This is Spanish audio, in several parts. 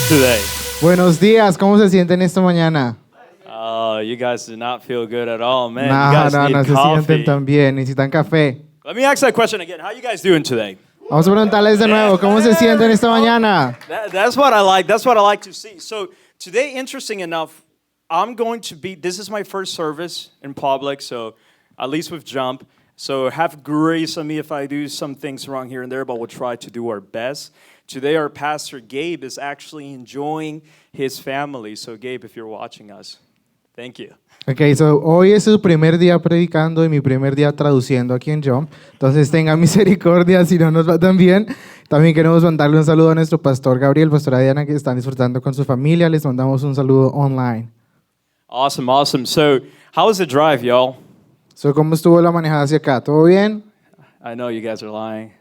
today? Buenos días, ¿cómo se sienten esta mañana? Oh, you guys do not feel good at all, man. No, you guys no, need no se coffee. sienten tan bien, necesitan café. Let me ask that question again. How you guys doing today? Vamos a preguntarles de nuevo, ¿cómo se sienten esta mañana? That's what I like. That's what I like to see. So today, interesting enough, this is my first service in public, so at least with Jump. So have grace on me if I do some things wrong here and there, but we'll try to do our best. Today, our pastor, Gabe, is actually enjoying his family. So Gabe, if you're watching us, thank you. Ok, so hoy es su primer día predicando y mi primer día traduciendo aquí en Jump. Entonces tengan misericordia si no nos va tan bien. También queremos mandarle un saludo a nuestro pastor Gabriel, pastora Diana, que están disfrutando con su familia. Les mandamos un saludo online. Awesome, awesome. So how was the drive, y'all? So, ¿cómo estuvo la manejada hacia acá? ¿Todo bien? I know you guys are lying.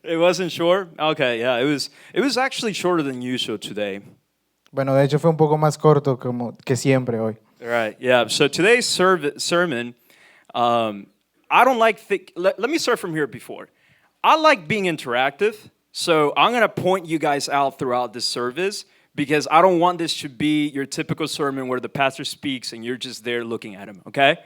It wasn't short? Okay, yeah, it was actually shorter than usual today. Bueno, de hecho fue un poco más corto como que siempre hoy. Right, yeah. So today's sermon, I don't like, let me start from here before. I like being interactive, so I'm going to point you guys out throughout this service because I don't want this to be your typical sermon where the pastor speaks and you're just there looking at him, okay?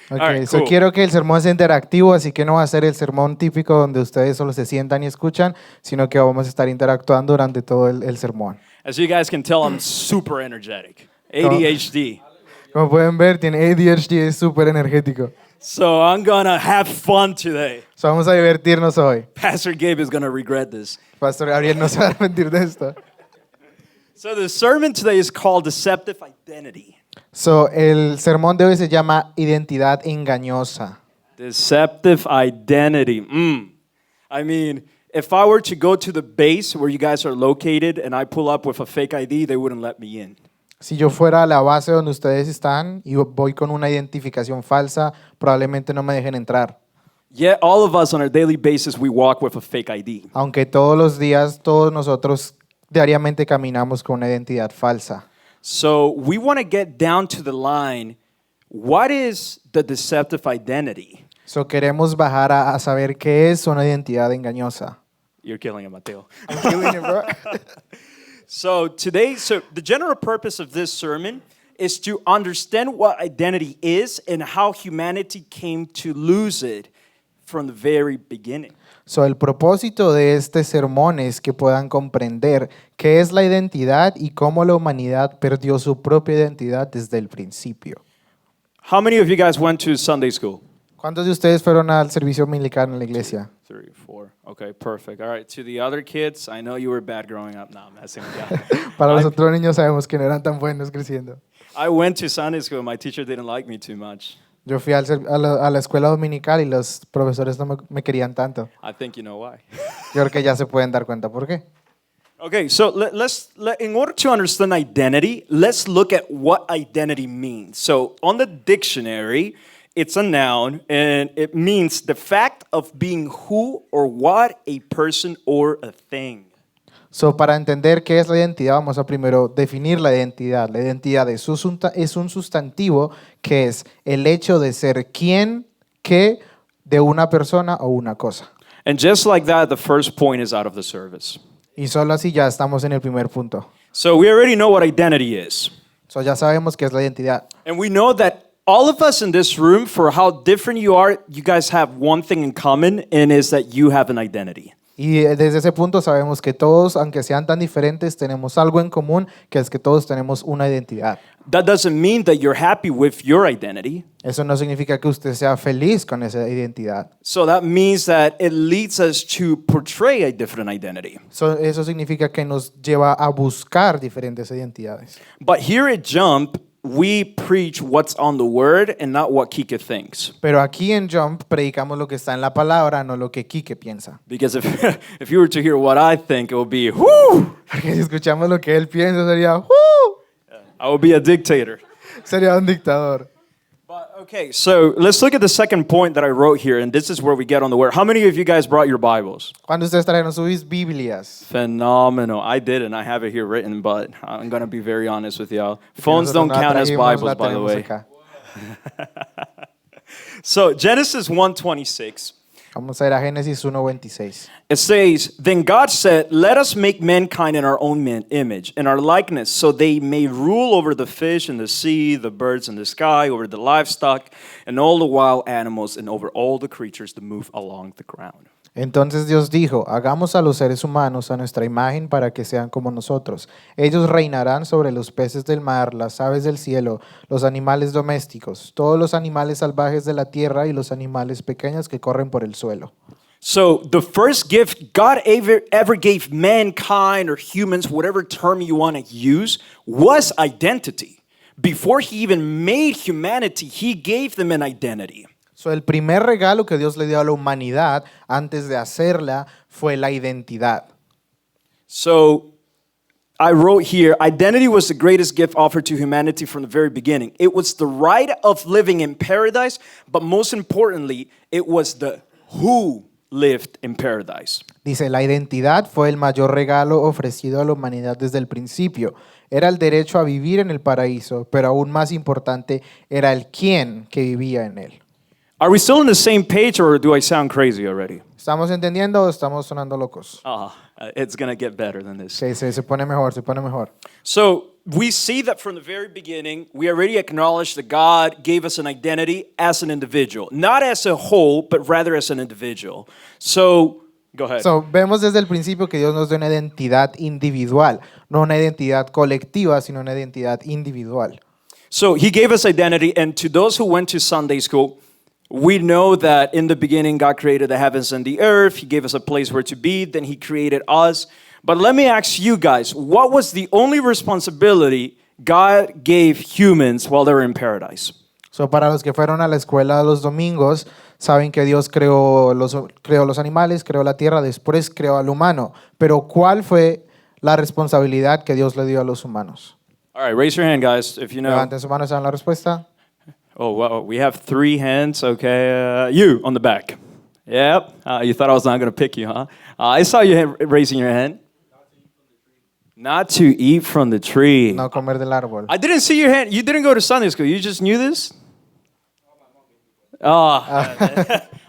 Ok, Right, so cool. quiero que el sermón sea interactivo, así que no va a ser el sermón típico donde ustedes solo se sientan y escuchan, sino que vamos a estar interactuando durante todo el sermón. As you guys can tell, I'm super energetic. ADHD. Como pueden ver, tiene ADHD, es súper energético. So I'm going to have fun today. So vamos a divertirnos hoy. Pastor Gabe is going to regret this. Pastor Gabriel no se va a arrepentir de esto. So the sermon today is called Deceptive Identity. So el sermón de hoy se llama Identidad engañosa. Deceptive Identity. I mean, if I were to go to the base where you guys are located and I pull up with a fake ID, they wouldn't let me in. Si yo fuera a la base donde ustedes están y voy con una identificación falsa, probablemente no me dejen entrar. Yet all of us on a daily basis, we walk with a fake ID. Aunque todos los días, todos nosotros diariamente caminamos con una identidad falsa. So we want to get down to the line, what is the deceptive identity? So queremos bajar a saber qué es una identidad engañosa. You're killing it, Mateo. I'm killing it, bro. So the general purpose of this sermon is to understand what identity is and how humanity came to lose it from the very beginning. So el propósito de este sermón es que puedan comprender qué es la identidad y cómo la humanidad perdió su propia identidad desde el principio. How many of you guys went to Sunday school? ¿Cuántos de ustedes fueron al servicio militar en la iglesia? 3, 4. Okay, perfect. All right, to the other kids, I know you were bad growing up. No, I'm messing with you. Para los otros niños sabemos que no eran tan buenos creciendo. I went to Sunday school. My teacher didn't like me too much. Yo fui a la escuela dominical y los profesores no me querían tanto. I think you know why. Yo creo que ya se pueden dar cuenta por qué. Okay, so in order to understand identity, let's look at what identity means. So on the dictionary, it's a noun, and it means the fact of being who or what a person or a thing. So, para entender qué es la identidad, vamos a primero definir la identidad. La identidad es un sustantivo que es el hecho de ser quién, qué, de una persona o una cosa. And just like that, the first point is out of the service. Y solo así ya estamos en el primer punto. So we already know what identity is. So, ya sabemos qué es la identidad. And we know that all of us in this room, for how different you are, you guys have one thing in common, and is that you have an identity. Y desde ese punto sabemos que todos, aunque sean tan diferentes, tenemos algo en común, que es que todos tenemos una identidad. That doesn't mean that you're happy with your identity. Eso no significa que usted sea feliz con esa identidad. So that means that it leads us to portray a different identity. So, eso significa que nos lleva a buscar diferentes identidades. But here at Jump, we preach what's on the word and not what Kike thinks. Pero aquí en Jump predicamos lo que está en la palabra, no lo que Quique piensa. Because if you were to hear what I think, it would be, whoo! Porque si escuchamos lo que él piensa sería, ¡uh! I would be a dictator. Sería un dictador. But okay, so let's look at the second point that I wrote here, and this is where we get on the word. How many of you guys brought your Bibles? ¿Cuándo ustedes trajeron sus Biblias? Phenomenal. I did, and I have it here written, but I'm going to be very honest with y'all. Phones don't Nosotros no count as trajimos, Bibles, la by the tenemos way. acá. So Genesis 1:26. Vamos a ir a Génesis 1:26. It says, Then God said, Let us make mankind in our own image, in our likeness, so they may rule over the fish in the sea, the birds in the sky, over the livestock, and all the wild animals, and over all the creatures that move along the ground. Entonces Dios dijo, hagamos a los seres humanos a nuestra imagen para que sean como nosotros. Ellos reinarán sobre los peces del mar, las aves del cielo, los animales domésticos, todos los animales salvajes de la tierra y los animales pequeños que corren por el suelo. So the first gift God ever gave mankind or humans, whatever term you want to use, was identity. Before he even made humanity, he gave them an identity. So, el primer regalo que Dios le dio a la humanidad antes de hacerla fue la identidad. So I wrote here, identity was the greatest gift offered to humanity from the very beginning. It was the right of living in paradise, but most importantly, it was the who lived in paradise. Dice, la identidad fue el mayor regalo ofrecido a la humanidad desde el principio. Era el derecho a vivir en el paraíso, pero aún más importante era el quién que vivía en él. Are we still on the same page or do I sound crazy already? ¿Estamos entendiendo o estamos sonando locos? It's going to get better than this. Se pone mejor, se pone mejor. So we see that from the very beginning, we already acknowledged that God gave us an identity as an individual, not as a whole, but rather as an individual. So, go ahead. So, vemos desde el principio que Dios nos dio una identidad individual, no una identidad colectiva, sino una identidad individual. So he gave us identity, and to those who went to Sunday school, we know that in the beginning, God created the heavens and the earth. He gave us a place where to be. Then he created us. But let me ask you guys, what was the only responsibility God gave humans while they were in paradise? So, para los que fueron a la escuela los domingos, saben que Dios creó los animales, creó la tierra, después creó al humano. Pero, ¿cuál fue la responsabilidad que Dios le dio a los humanos? All right, raise your hand, guys, if you know. Levanten su mano, ¿saben la respuesta? Oh, wow, we have 3 hands. Okay, you on the back. Yep, you thought I was not going to pick you, huh? I saw you raising your hand. Not to eat from the tree. No comer del árbol. I didn't see your hand. You didn't go to Sunday school. You just knew this? Oh,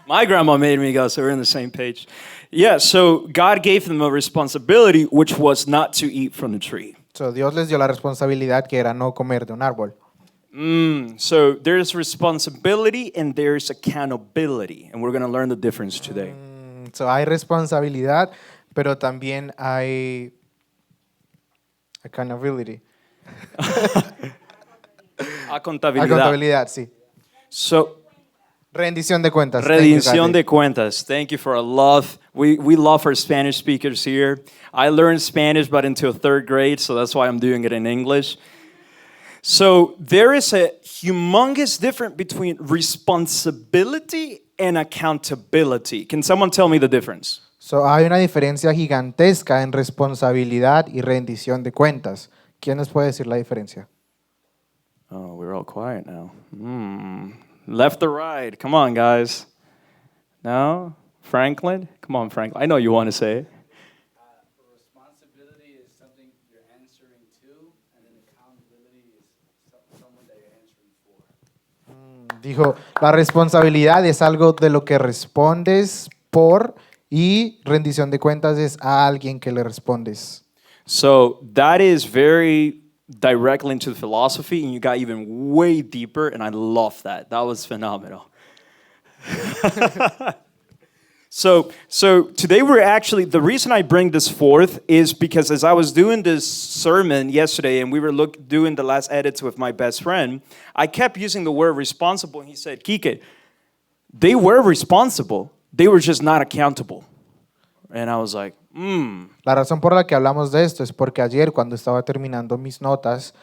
my grandma made me go, so we're on the same page. Yeah, so God gave them a responsibility, which was not to eat from the tree. So, Dios les dio la responsabilidad que era no comer de un árbol. So there's responsibility and there's accountability, and we're going to learn the difference today. So, hay responsabilidad, pero también hay accountability. Contabilidad, sí. So, rendición de cuentas. rendición de cuentas. Thank you for a love. We love our Spanish speakers here. I learned Spanish, but into 3rd grade, so that's why I'm doing it in English. So there is a humongous difference between responsibility and accountability. Can someone tell me the difference? So, hay una diferencia gigantesca en responsabilidad y rendición de cuentas. ¿Quién nos puede decir la diferencia? Oh, we're all quiet now. Left or right? Come on, guys. No? Franklin? Come on, Franklin. I know you want to say it. Responsibility is something you're answering to, and then accountability is someone that you're answering for. Dijo, la responsabilidad es algo de lo que respondes por y rendición de cuentas es a alguien que le respondes. So that is very directly into the philosophy, and you got even way deeper, and I love that. That was phenomenal. So today we're actually, the reason I bring this forth is because as I was doing this sermon yesterday and we were doing the last edits with my best friend, I kept using the word responsible, and he said, Kike, they were responsible, they were just not accountable. And I was like, La razón por la que hablamos de esto es porque ayer cuando estaba terminando mis notas,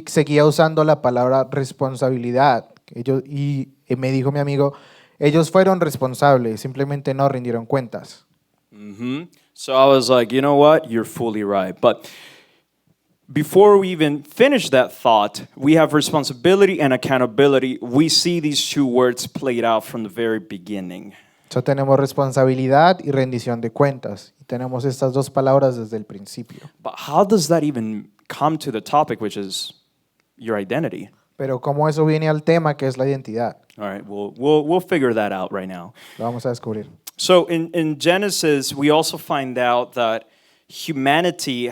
seguía usando la palabra responsabilidad. Y me dijo mi amigo, ellos fueron responsables, simplemente no rindieron cuentas. So I was like, you know what? You're fully right. But before we even finish that thought, we have responsibility and accountability. We see these 2 words played out from the very beginning. So, tenemos responsabilidad y rendición de cuentas. Y tenemos estas 2 palabras desde el principio. But how does that even come to the topic, which is your identity? Pero cómo eso viene al tema que es la identidad, All right, we'll figure that out right now. lo vamos a descubrir. So in Genesis, we also find out that humanity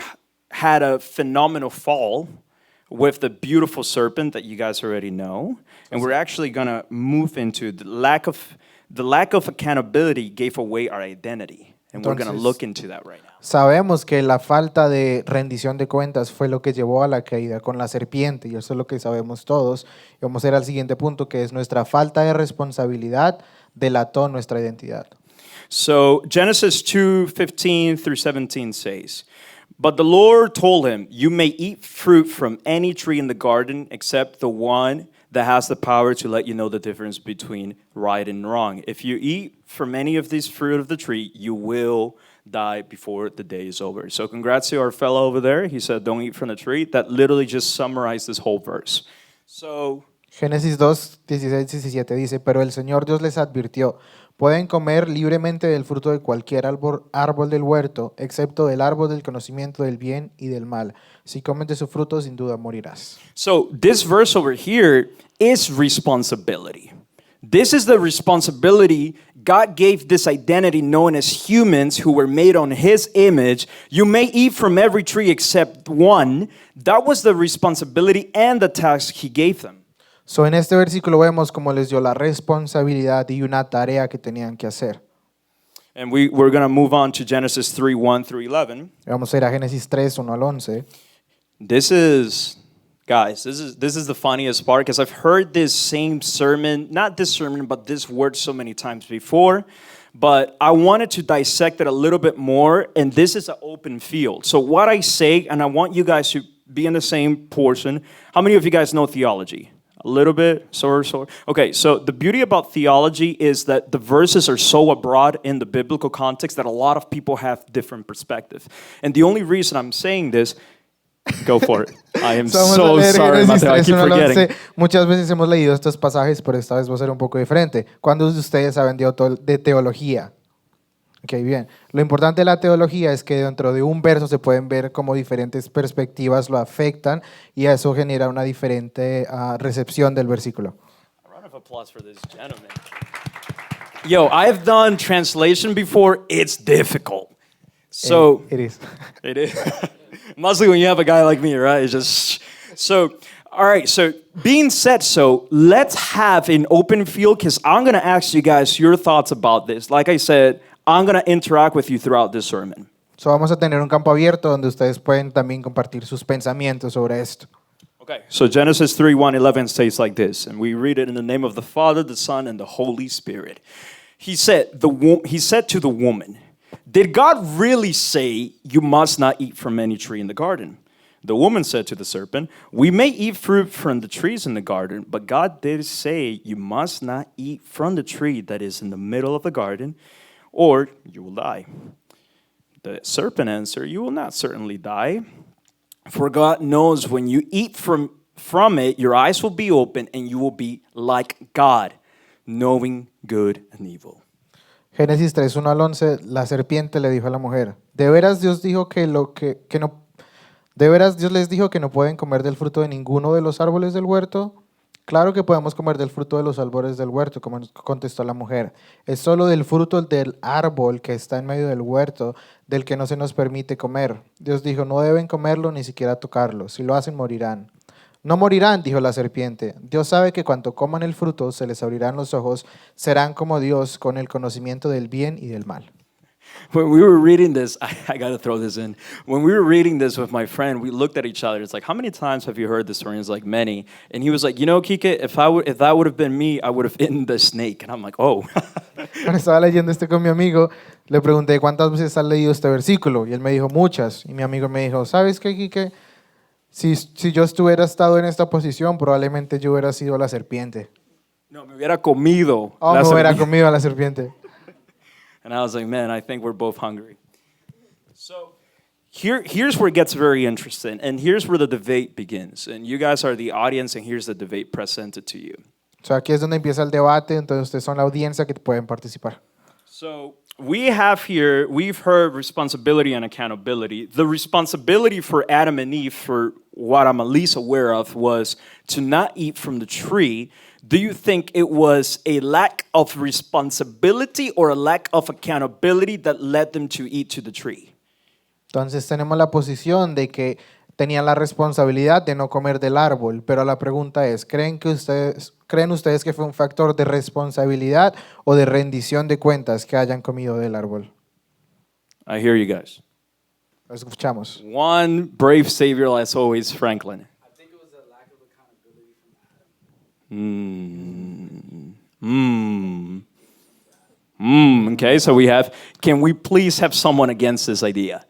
had a phenomenal fall with the beautiful serpent that you guys already know. And we're actually going to move into the lack of accountability gave away our identity. And we're going to Entonces- look into that right now. Sabemos que la falta de rendición de cuentas fue lo que llevó a la caída con la serpiente, y eso es lo que sabemos todos. Y vamos a ir al siguiente punto, que es nuestra falta de responsabilidad delató nuestra identidad. So Genesis 2:15 through 17 says, "But the Lord told him, you may eat fruit from any tree in the garden except the one that has the power to let you know the difference between right and wrong. If you eat from any of these fruit of the tree, you will die before the day is over." So congrats to our fellow over there. He said, don't eat from the tree. That literally just summarized this whole verse. So Génesis 2, 16, 17 dice, pero el Señor Dios les advirtió, pueden comer libremente del fruto de cualquier árbol del huerto, excepto del árbol del conocimiento del bien y del mal. Si comes de su fruto, sin duda morirás. So this verse over here is responsibility. This is the responsibility God gave this identity known as humans who were made on his image. You may eat from every tree except one. That was the responsibility and the task he gave them. So, en este versículo vemos cómo les dio la responsabilidad y una tarea que tenían que hacer. And we're going to move on to Genesis 3:1 through 11. Vamos a ir a Génesis 3, 1 al 11. This is, guys, this is the funniest part because I've heard this same sermon, not this sermon, but this word so many times before. But I wanted to dissect it a little bit more, and this is an open field. So what I say, and I want you guys to be in the same portion. How many of you guys know theology? A little bit, sort of. Okay, so the beauty about theology is that the verses are so abroad in the biblical context that a lot of people have different perspective. And the only reason I'm saying this, go for it. I am Vamos a so leer sorry, Génesis Mateo. I 3, keep 1 al forgetting. 11. Muchas veces hemos leído estos pasajes, pero esta vez va a ser un poco diferente. ¿Cuántos de ustedes saben de teología? Ok, bien. Lo importante de la teología es que dentro de un verso se pueden ver cómo diferentes perspectivas lo afectan y eso genera una diferente recepción del versículo. A round of applause for this gentleman. Yo, I've done translation before. It's difficult. So It is. it is mostly when you have a guy like me, right? It's just so. All right. So being said, so let's have an open field because I'm gonna ask you guys your thoughts about this. Like I said, I'm gonna interact with you throughout this sermon. So, vamos a tener un campo abierto donde ustedes pueden también compartir sus pensamientos sobre esto. Okay. So Genesis 3:1-11 states like this, and we read it in the name of the Father, the Son, and the Holy Spirit. He said to the woman, "Did God really say you must not eat from any tree in the garden?" The woman said to the serpent, "We may eat fruit from the trees in the garden, but God did say you must not eat from the tree that is in the middle of the garden, or you will die." The serpent answered, "You will not certainly die. For God knows when you eat from it, your eyes will be open and you will be like God, knowing good and evil." Génesis 3, 1 al 11, la serpiente le dijo a la mujer, ¿de veras Dios dijo ¿de veras Dios les dijo que no pueden comer del fruto de ninguno de los árboles del huerto? Claro que podemos comer del fruto de los árboles del huerto, como contestó la mujer. Es solo del fruto del árbol que está en medio del huerto del que no se nos permite comer. Dios dijo, no deben comerlo ni siquiera tocarlo. Si lo hacen, morirán. No morirán, dijo la serpiente. Dios sabe que cuando coman el fruto se les abrirán los ojos, serán como Dios con el conocimiento del bien y del mal. When we were reading this, I got to throw this in. When we were reading this with my friend, we looked at each other. It's like, how many times have you heard this story? It's like, many. And he was like, you know, Kike, if that would have been me, I would have eaten the snake. And I'm like, oh. Cuando estaba leyendo con mi amigo, le pregunté, ¿cuántas veces has leído este versículo? Y él me dijo, muchas. Y mi amigo me dijo, ¿sabes qué, Kike? Si yo estuviera estado en esta posición, probablemente yo hubiera sido la serpiente. No, me hubiera comido. Oh, me hubiera comido a la serpiente. And I was like, man, I think we're both hungry. So here's where it gets very interesting. And here's where the debate begins. And you guys are the audience, and here's the debate presented to you. O sea, aquí es donde empieza el debate, entonces ustedes son la audiencia que pueden participar. So we've heard responsibility and accountability. The responsibility for Adam and Eve, for what I'm at least aware of, was to not eat from the tree. Do you think it was a lack of responsibility or a lack of accountability that led them to eat to the tree? Entonces tenemos la posición de que tenían la responsabilidad de no comer del árbol, pero la pregunta es, ¿creen ustedes que fue un factor de responsabilidad o de rendición de cuentas que hayan comido del árbol? I hear you guys. Lo escuchamos. One brave savior, as always, Franklin. I think it was a lack of accountability from Adam. Okay, so can we please have someone against this idea?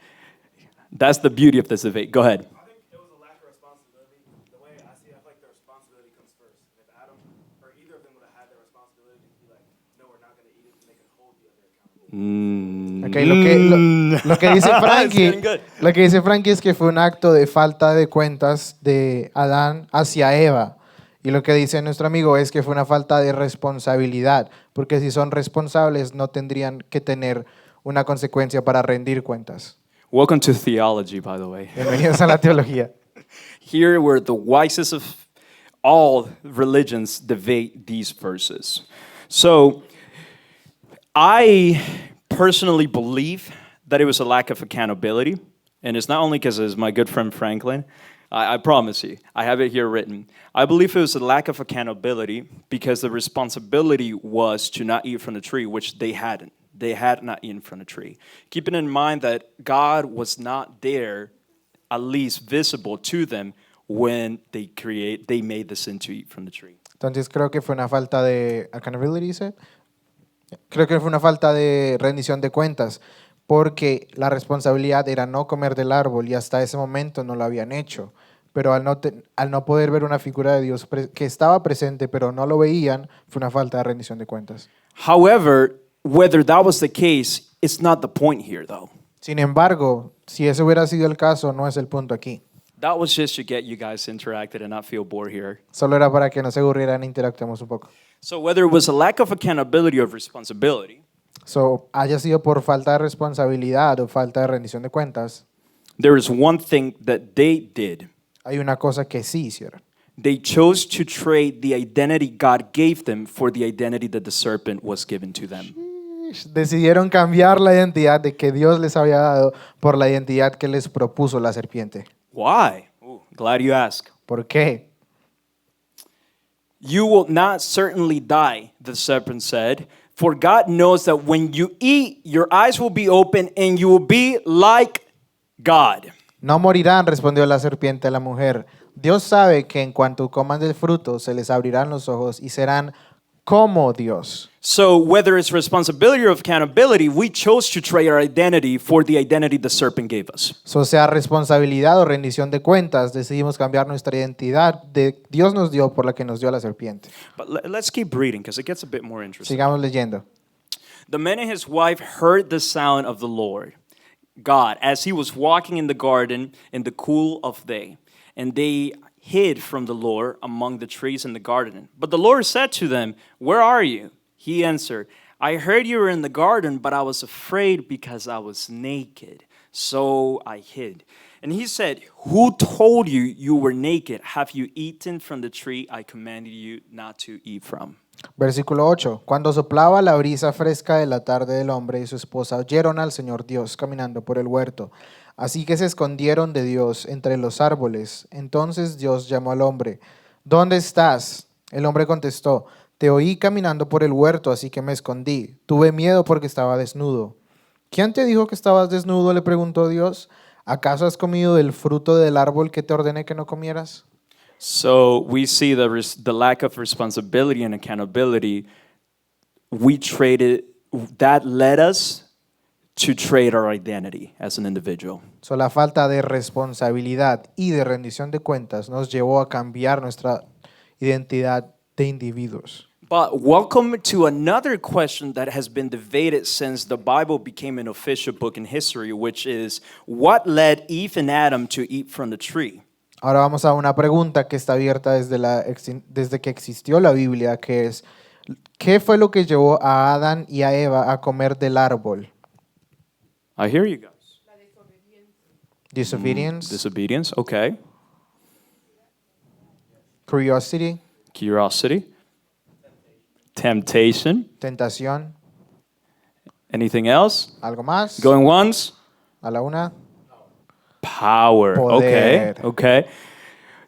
That's the beauty of this debate. Go ahead. I think it was a lack of responsibility. The way I see it, I feel like the responsibility comes first. If Adam or either of them would have had the responsibility to be like, no, we're not going to eat it, and they can hold the other accountable. Okay, lo que dice Frankie, getting good. lo que dice Frankie es que fue un acto de falta de cuentas de Adán hacia Eva. Y lo que dice nuestro amigo es que fue una falta de responsabilidad, porque si son responsables no tendrían que tener una consecuencia para rendir cuentas. Welcome to theology, by the way. Bienvenidos a la teología. Here, where the wisest of all religions debate these verses. So, I personally believe that it was a lack of accountability. And it's not only because it's my good friend Franklin. I promise you, I have it here written. I believe it was a lack of accountability because the responsibility was to not eat from the tree, which they hadn't. They had not eaten from the tree. Keeping in mind that God was not there, at least visible to them, when they made the sin to eat from the tree. Entonces creo que fue una falta de accountability, dice. Creo que fue una falta de rendición de cuentas, porque la responsabilidad era no comer del árbol y hasta ese momento no lo habían hecho. Pero al no poder ver una figura de Dios que estaba presente pero no lo veían, fue una falta de rendición de cuentas. However, whether that was the case, it's not the point here, though. Sin embargo, si ese hubiera sido el caso, no es el punto aquí. That was just to get you guys interacted and not feel bored here. Solo era para que no se aburrieran e interactuemos un poco. So whether it was a lack of accountability or responsibility, Haya sido por falta de responsabilidad o falta de rendición de cuentas, there is one thing that they did. hay una cosa que sí hicieron. They chose to trade the identity God gave them for the identity that the serpent was given to them. Decidieron cambiar la identidad de que Dios les había dado por la identidad que les propuso la serpiente. Why? Ooh, glad you asked. ¿Por qué? You will not certainly die, the serpent said, for God knows that when you eat, your eyes will be open and you will be like God. No morirán, respondió la serpiente a la mujer. Dios sabe que en cuanto coman del fruto se les abrirán los ojos y serán como Dios. So whether it's responsibility or accountability, we chose to trade our identity for the identity the serpent gave us. Sea responsabilidad o rendición de cuentas, decidimos cambiar nuestra identidad de Dios nos dio por la que nos dio la serpiente. But let's keep reading because it gets a bit more interesting. Sigamos leyendo. The man and his wife heard the sound of the Lord God as he was walking in the garden in the cool of day, and they hid from the Lord among the trees in the garden. But the Lord said to them, "Where are you?" He answered, "I heard you were in the garden, but I was afraid because I was naked, so I hid." And he said, "Who told you you were naked? Have you eaten from the tree I commanded you not to eat from?" Versículo 8. Cuando soplaba la brisa fresca de la tarde, el hombre y su esposa oyeron al Señor Dios caminando por el huerto. Así que se escondieron de Dios entre los árboles. Entonces Dios llamó al hombre. ¿Dónde estás? El hombre contestó, te oí caminando por el huerto, así que me escondí. Tuve miedo porque estaba desnudo. ¿Quién te dijo que estabas desnudo?, le preguntó Dios. ¿Acaso has comido del fruto del árbol que te ordené que no comieras? So we see the lack of responsibility and accountability. We traded, that led us to trade our identity as an individual. La falta de responsabilidad y de rendición de cuentas nos llevó a cambiar nuestra identidad de individuos. But welcome to another question that has been debated since the Bible became an official book in history, which is, what led Eve and Adam to eat from the tree? Ahora vamos a una pregunta que está abierta desde que existió la Biblia, que es, ¿Qué fue lo que llevó a Adán y a Eva a comer del árbol? I hear you guys. Disobedience, Disobedience, okay. curiosity, Curiosity. Temptation. tentación, Anything else? algo más, Going once? a la una. Power. Poder. Okay.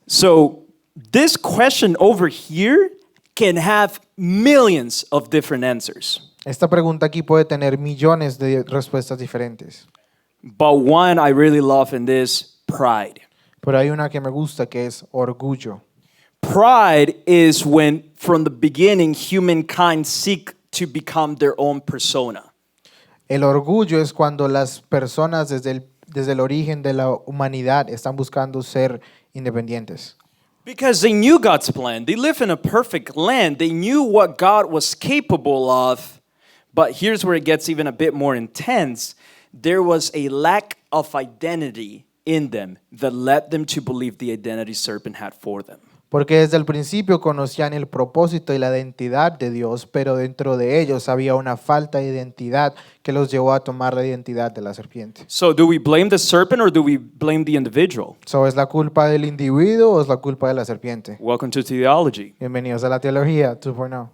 So this question over here can have millions of different answers. Esta pregunta aquí puede tener millones de respuestas diferentes, But one I really love in this, pride. pero hay una que me gusta que es orgullo. Pride is when from the beginning humankind seek to become their own persona. El orgullo es cuando las personas desde el origen de la humanidad están buscando ser independientes. Because they knew God's plan. They live in a perfect land. They knew what God was capable of. But here's where it gets even a bit more intense. There was a lack of identity in them that led them to believe the identity serpent had for them. Porque desde el principio conocían el propósito y la identidad de Dios, pero dentro de ellos había una falta de identidad que los llevó a tomar la identidad de la serpiente. So do we blame the serpent or do we blame the individual? ¿So es la culpa del individuo o es la culpa de la serpiente? Welcome to theology. Bienvenidos a la teología 2.0.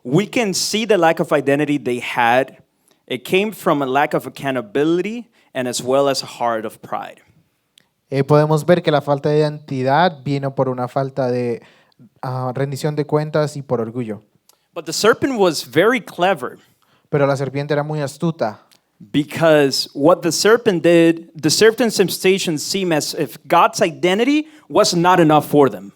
We can see the lack of identity they had. It came from a lack of accountability and as well as a heart of pride. Podemos ver que la falta de identidad vino por una falta de rendición de cuentas y por orgullo. But the serpent was very clever Pero la serpiente era muy astuta, because what the serpent's temptation seemed as if God's identity was not enough for them.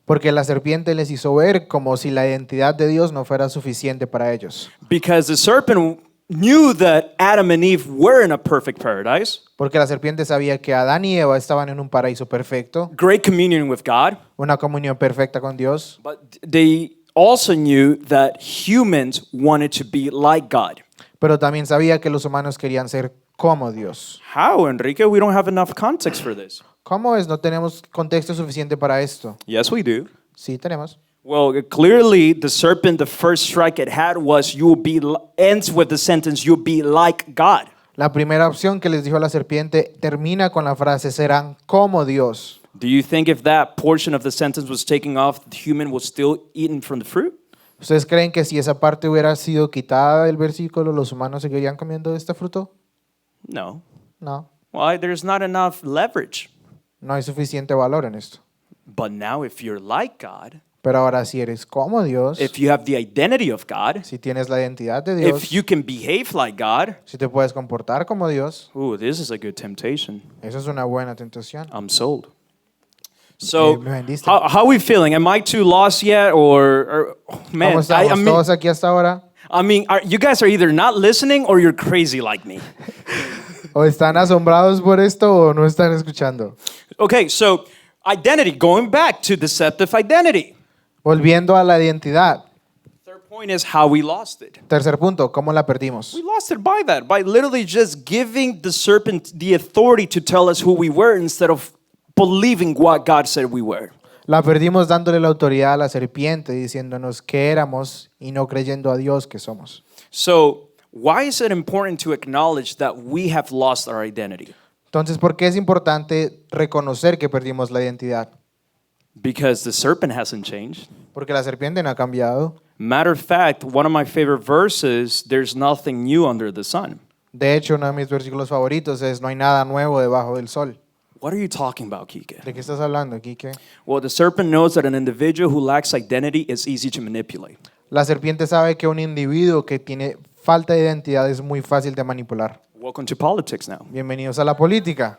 porque la serpiente les hizo ver como si la identidad de Dios no fuera suficiente para ellos. Because the serpent knew that Adam and Eve were in a perfect paradise, Porque la serpiente sabía que Adán y Eva estaban en un paraíso perfecto, great communion with God, una comunión perfecta con Dios, but they also knew that humans wanted to be like God. pero también sabía que los humanos querían ser como Dios. How, Enrique? We don't have enough context for this. ¿Cómo es? No tenemos contexto suficiente para esto. Yes, we do. Sí, tenemos. Well, clearly the serpent, the first strike it had was you will be, ends with the sentence, you'll be like God. La primera opción que les dijo la serpiente termina con la frase, serán como Dios. Do you think if that portion of the sentence was taken off, the human was still eating from the fruit? ¿Ustedes creen que si esa parte hubiera sido quitada del versículo, los humanos seguirían comiendo de este fruto? No. No, Why? There's not enough leverage. no hay suficiente valor en esto. But now if you're like God, Pero ahora si eres como Dios, if you have the identity of God, si tienes la identidad de if Dios, you can behave like God, si te puedes comportar como Dios, ooh, this is a good temptation. eso es una buena tentación. I'm sold. So, me vendiste. how are we feeling? Am I too lost yet, or oh, man? ¿Cómo estamos I mean, todos aquí hasta ahora? you guys are either not listening or you're crazy like me. ¿O están asombrados por esto o no están escuchando? Okay, so identity, going back to deceptive identity. Volviendo a la identidad. Third point is how we lost it. Tercer punto, ¿cómo la perdimos? We lost it by that, by literally just giving the serpent the authority to tell us who we were instead of believing what God said we were. La perdimos dándole la autoridad a la serpiente, diciéndonos que éramos y no creyendo a Dios que somos. So, why is it important to acknowledge that we have lost our identity? Entonces, ¿por qué es importante reconocer que perdimos la identidad? Because the serpent hasn't changed. Porque la serpiente no ha cambiado. Matter of fact, one of my favorite verses, there's nothing new under the sun. De hecho, uno de mis versículos favoritos es no hay nada nuevo debajo del sol. What are you talking about, Kike? ¿De qué estás hablando, Quique? Well, the serpent knows that an individual who lacks identity is easy to manipulate. La serpiente sabe que un individuo que tiene falta de identidad es muy fácil de manipular. Welcome to politics now. Bienvenidos a la política.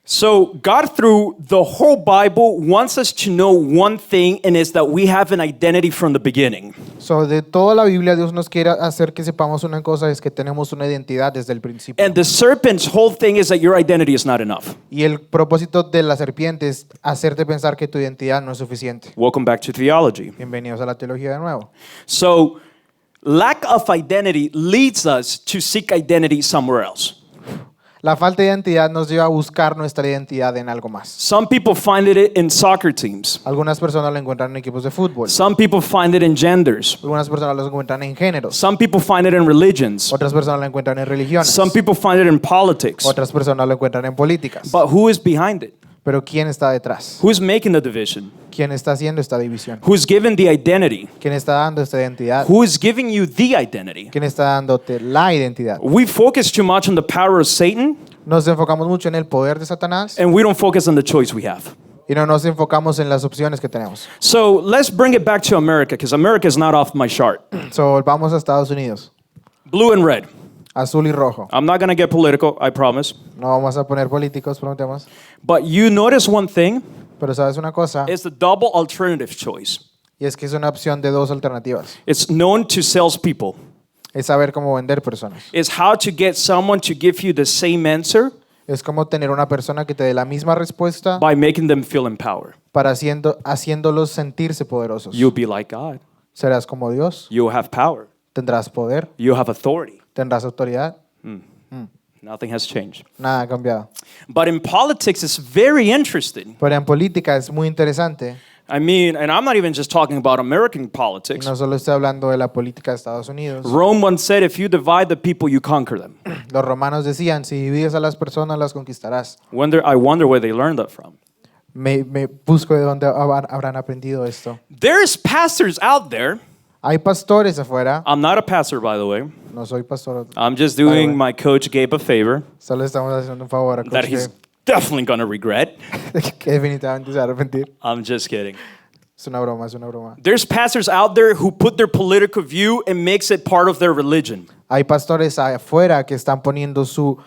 So, God, through the whole Bible, wants us to know one thing, and it's that we have an identity from the beginning. So, de toda la Biblia, Dios nos quiere hacer que sepamos una cosa, es que tenemos una identidad desde el principio. And the serpent's whole thing is that your identity is not enough. Y el propósito de la serpiente es hacerte pensar que tu identidad no es suficiente. Welcome back to theology. Bienvenidos a la teología de nuevo. So, lack of identity leads us to seek identity somewhere else. La falta de identidad nos lleva a buscar nuestra identidad en algo más. Some people find it in soccer teams. Algunas personas lo encuentran en equipos de fútbol. Some people find it in genders. Algunas personas lo encuentran en géneros. Some people find it in religions. Otras personas lo encuentran en religiones. Some people find it in politics. Otras personas lo encuentran en políticas. But who is behind it? Pero ¿quién está detrás? Who's making the division? ¿Quién está haciendo esta división? Who's given the identity? ¿Quién está dando esta identidad? Who is giving you the identity? ¿Quién está dándote la identidad? We focus too much on the power of Satan, Nos enfocamos mucho en el poder de Satanás and we don't focus on the choice we have. y no nos enfocamos en las opciones que tenemos. So let's bring it back to America, because America is not off my chart. So, volvamos a Estados Unidos. Blue and red. Azul y rojo. I'm not going to get political, I promise. No vamos a poner políticos, prometemos. But you notice one thing, Pero sabes una cosa, it's the double alternative choice. y es que es una opción de dos alternativas. It's known to salespeople. Es saber cómo vender personas. It's how to get someone to give you the same answer Es como tener una persona que te dé la misma respuesta by making them feel empowered. para haciéndolos sentirse poderosos. You'll be like God. Serás como Dios, You'll have power. tendrás poder, You'll have authority. tendrás autoridad. Nothing has changed. Nada ha cambiado. But in politics, it's very interesting. Pero en política es muy interesante. I mean, and I'm not even just talking about American Y politics. no solo estoy hablando de la política de Estados Unidos. Rome once said, if you divide the people, you conquer them. Los romanos decían, si divides a las personas, las conquistarás. I wonder where they learned that from. Me busco de dónde habrán aprendido esto. There's pastors out there. Hay pastores afuera. I'm not a pastor, by the way. No soy pastor. I'm just By the way. doing my coach Gabe a favor Solo estamos haciendo un favor a that Coach he's definitely going to regret. Gabe, que definitivamente se va a arrepentir. I'm just kidding. Es una broma, es una broma. There's pastors out there who put their political view and makes it part of their religion. Hay pastores afuera que están poniendo su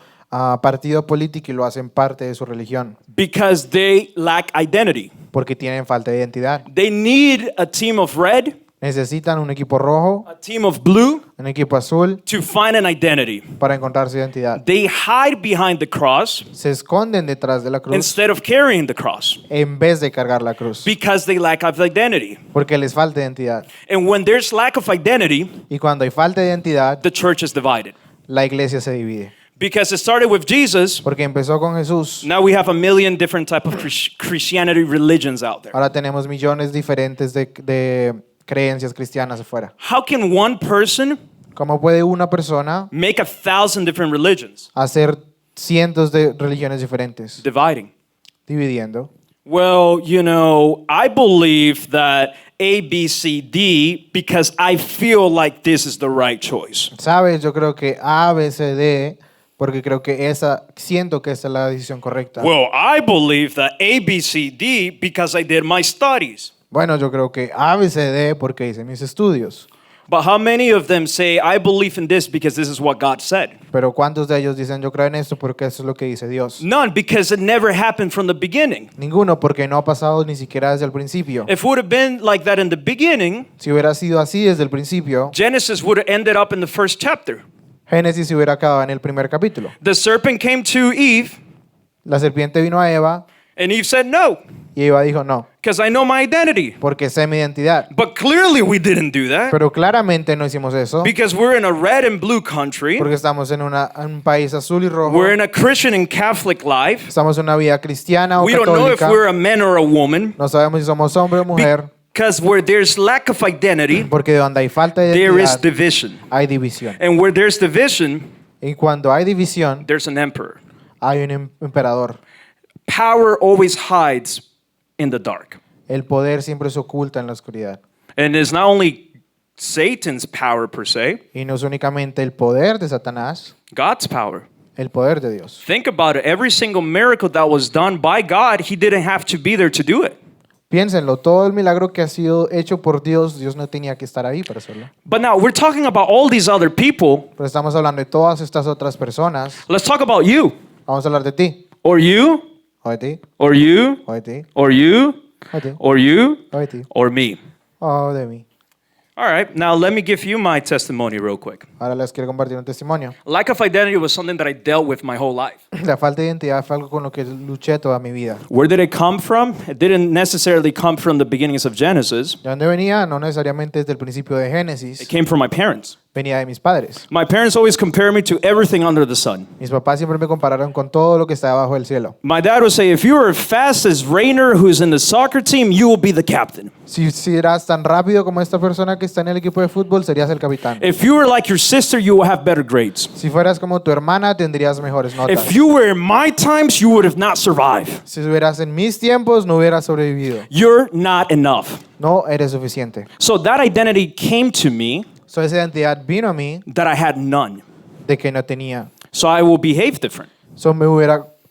partido político y lo hacen parte de su religión Because they lack identity. porque tienen falta de identidad. They need a team of red, Necesitan un equipo rojo, a team of blue un equipo azul to find an identity. para encontrar su identidad. They hide behind the cross Se esconden detrás de la cruz instead of carrying the cross en vez de cargar la cruz because they lack of identity. porque les falta identidad. And when there's lack of identity, Y cuando hay falta de identidad, the church is divided. la iglesia se divide. Because it started with Jesus, Porque empezó con Jesús. now we have a million different type of Christianity religions out there. Ahora tenemos millones diferentes de creencias cristianas afuera. How can one person ¿Cómo puede una persona make 1,000 different religions? hacer cientos de religiones diferentes? Dividing. Dividiendo. Well, you know, I believe that A, B, C, D because I feel like this is the right choice. ¿Sabes? Yo creo que A, B, C, D, porque creo que siento que esa es la decisión correcta. Well, I believe that A, B, C, D because I did my studies. Bueno, yo creo que A, B, C, D porque hice mis estudios. But how many of them say, I believe in this because this is what God said? Pero ¿cuántos de ellos dicen yo creo en esto porque eso es lo que dice Dios? None, because it never happened from the beginning. Ninguno, porque no ha pasado ni siquiera desde el principio. If it would have been like that in the beginning, Si hubiera sido así desde el principio, Genesis would have ended up in the first chapter. Génesis se hubiera acabado en el primer capítulo. The serpent came to Eve, La serpiente vino a Eva and Eve said, no, y Eva dijo no, because I know my identity. porque sé mi identidad. But clearly we didn't do that Pero claramente no hicimos eso because we're in a red and blue country. porque estamos en un país azul y rojo. We're in a Christian and Catholic life. Estamos en una vida cristiana o We don't know if católica. we're a man or a woman. No sabemos si somos hombre o mujer Because where there's lack of identity, porque donde hay falta de there is identidad division. hay división. And where there's division, Y cuando hay división there's an emperor. hay un emperador. Power always hides in the dark. El poder siempre se oculta en la oscuridad. And it's not only Satan's power per se, Y no es únicamente el poder de Satanás, God's power. el poder de Dios. Think about it. Every single miracle that was done by God, he didn't have to be there to do it. Piénsenlo, todo el milagro que ha sido hecho por Dios, Dios no tenía que estar ahí para hacerlo. But now we're talking about all these other people. Pero estamos hablando de todas estas otras personas. Let's talk about you, Vamos a hablar de ti, or you, o de ti, or you, o de ti, or you, o de ti, or you, o de ti, or me. o de mí. All right, now let me give you my testimony real quick. Ahora les quiero compartir un testimonio. Lack of identity was something that I dealt with my whole life. La falta de identidad fue algo con lo que luché toda mi vida. Where did it come from? It didn't necessarily come from the beginnings of Genesis. ¿De dónde venía? No necesariamente desde el principio de It Génesis. came from my parents. venía de mis padres. My parents always compare me to everything under the sun. Mis papás siempre me compararon con todo lo que está debajo del cielo. My dad would say, if you are as fast as Rainer, who's in the soccer team, you will be the captain. Si eras tan rápido como esta persona que está en el equipo de fútbol, serías el capitán. If you were like your sister, you will have better grades. Si fueras como tu hermana, tendrías mejores notas. If you were in my times, you would have not survived. Si estuvieras en mis tiempos, no hubieras sobrevivido. You're not enough. No eres suficiente. So that identity came to me So, esa identidad vino a mí that I had none. de que no tenía. So I will behave different.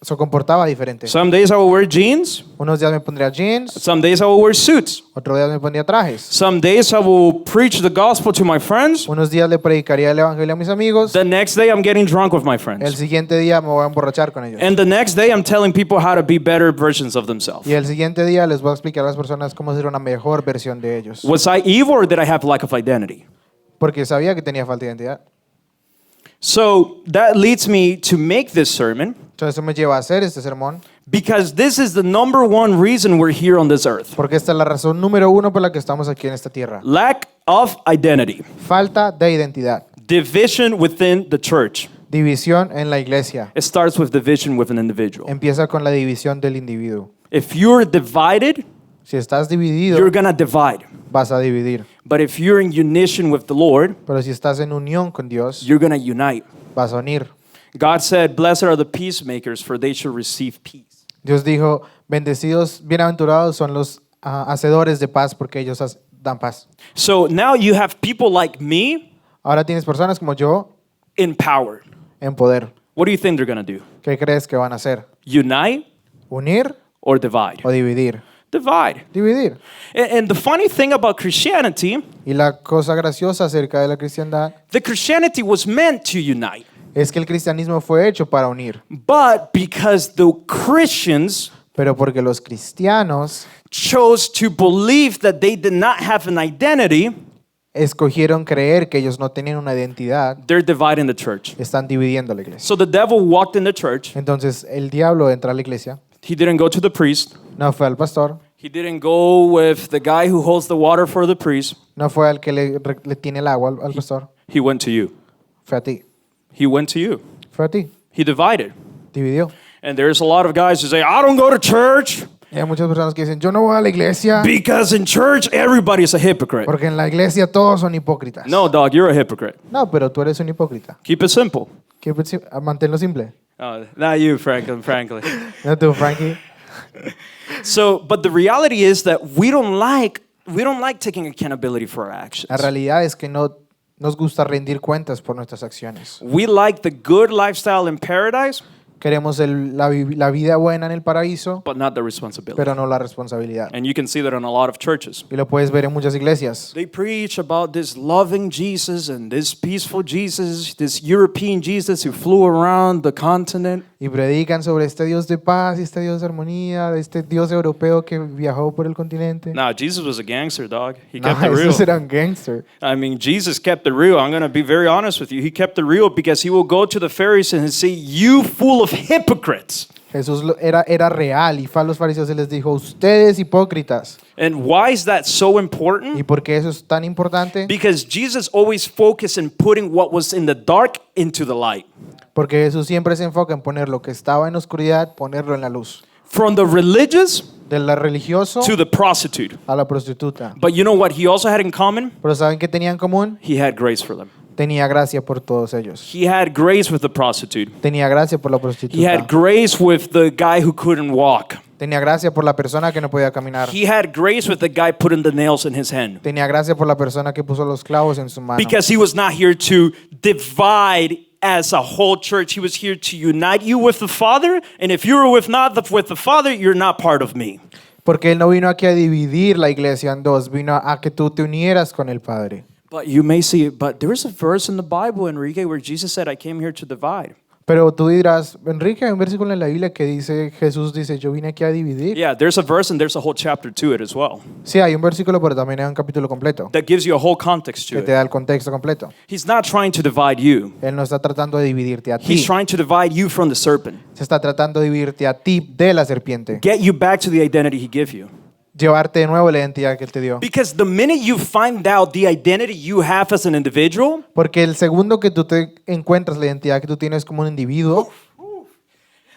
So comportaba diferente. Some days I will wear jeans. Unos días me pondría jeans, Some days I will wear suits. otros días me pondría trajes. Some days I will preach the gospel to my friends. Unos días le predicaría el evangelio a mis amigos. The next day I'm getting drunk with my El friends. siguiente día me voy a emborrachar con ellos. And the next day I'm telling people how to be better versions of themselves. Y el siguiente día les voy a explicar a las personas cómo ser una mejor versión de ellos. Was I evil or did I have lack of identity? Porque sabía que tenía falta de identidad. So that leads me to make this sermon Entonces eso me lleva a hacer este sermón. because this is the number one reason we're here on this earth. Porque esta es la razón número uno por la que estamos aquí en esta tierra. Lack of identity, Falta de identidad. division within the church. División en la iglesia. It starts with division with an individual. Empieza con la división del individuo. If you're divided, Si estás dividido, you're going to divide. vas a dividir. But if you're in unition with the Lord, Pero si estás en unión con Dios, you're going to unite. vas a unir. God said, "Blessed are the peacemakers, for they shall receive peace." Dios dijo, bendecidos, bienaventurados son los hacedores de paz porque ellos dan paz. So now you have people like me Ahora tienes personas como yo in power. en poder. What do you think they're going to do? ¿Qué crees que van a hacer? Unite ¿Unir or divide? o dividir? Divide. Dividir. And the funny thing about Christianity, Y la cosa graciosa acerca de la cristiandad the Christianity was meant to unite. es que el cristianismo fue hecho para unir. But because the Christians Pero porque los cristianos chose to believe that they did not have an identity, escogieron creer que ellos no tenían una identidad, they're dividing the church. están dividiendo la iglesia. So the devil walked in the church. Entonces el diablo entra a la iglesia, He didn't go to the priest. no fue al pastor, He didn't go with the guy who holds the water for the priest. no fue al que le tiene el agua al pastor, He went to you. fue a ti, He went to you. fue a ti, He divided. dividió. And there's a lot of guys who say, I don't go to church Y hay muchas personas que dicen, yo no voy a la iglesia because in church everybody's a hypocrite. porque en la iglesia todos son hipócritas. No, dog, you're a hypocrite. No, pero tú eres un hipócrita. Keep it simple. Manténlo simple. Not you, frankly. No tú, Frankie. So, but the reality is that we don't like taking accountability for our actions. La realidad es que no nos gusta rendir cuentas por nuestras acciones. We like the good lifestyle in paradise, Queremos la vida buena en el paraíso, but not the responsibility. pero no la responsabilidad. And you can see that in a lot of churches. Y lo puedes ver en muchas iglesias. They preach about this loving Jesus and this peaceful Jesus, this European Jesus who flew around the continent. Y predican sobre este Dios de paz y este Dios de armonía, de este Dios europeo que viajó por el continente. Nah, Jesus was a gangster, dog. He No, kept it real. esos eran gangster. I mean, Jesus kept it real. I'm going to be very honest with you. He kept it real because he will go to the Pharisees and say, "You full of hypocrites." Jesús era real y fue a los fariseos y les dijo, ustedes hipócritas. And why is that so ¿Y important? por qué eso es tan importante? Because Jesus always focused in putting what was in the dark into the light. Porque Jesús siempre se enfoca en poner lo que estaba en oscuridad, ponerlo en la luz. From the religious De la religioso to the prostitute. a la prostituta. But you know what he also had in common? Pero ¿saben qué tenía en común? He had grace for them. Tenía gracia por todos ellos. He had grace with the prostitute. Tenía gracia por la He prostituta. had grace with the guy who couldn't walk. Tenía gracia por la persona que no podía caminar. He had grace with the guy putting the nails in his hand. Tenía gracia por la persona que puso los clavos en su mano. Because he was not here to divide as a whole church. He was here to unite you with the Father. And if you were with the Father, you're not part of me. Porque Él no vino aquí a dividir la iglesia en dos, vino a que tú te unieras con el Padre. But you may see, but there's a verse in the Bible, Enrique, where Jesus said, I came here to divide. Pero tú dirás, Enrique, hay un versículo en la Biblia que dice, Jesús dice, yo vine aquí a dividir. Yeah, there's a verse and there's a whole chapter to it as well. Sí, hay un versículo, pero también hay un capítulo completo That gives you a whole context to que te it. da el contexto completo. He's not trying to divide you. Él no está tratando de dividirte a He's ti, trying to divide you from the serpent. se está tratando de dividirte a ti de la serpiente, Get you back to the identity he gave you. llevarte de nuevo la identidad que Él te dio. Because the minute you find out the identity you have as an individual, Porque el segundo que tú te encuentras la identidad que tú tienes como un individuo,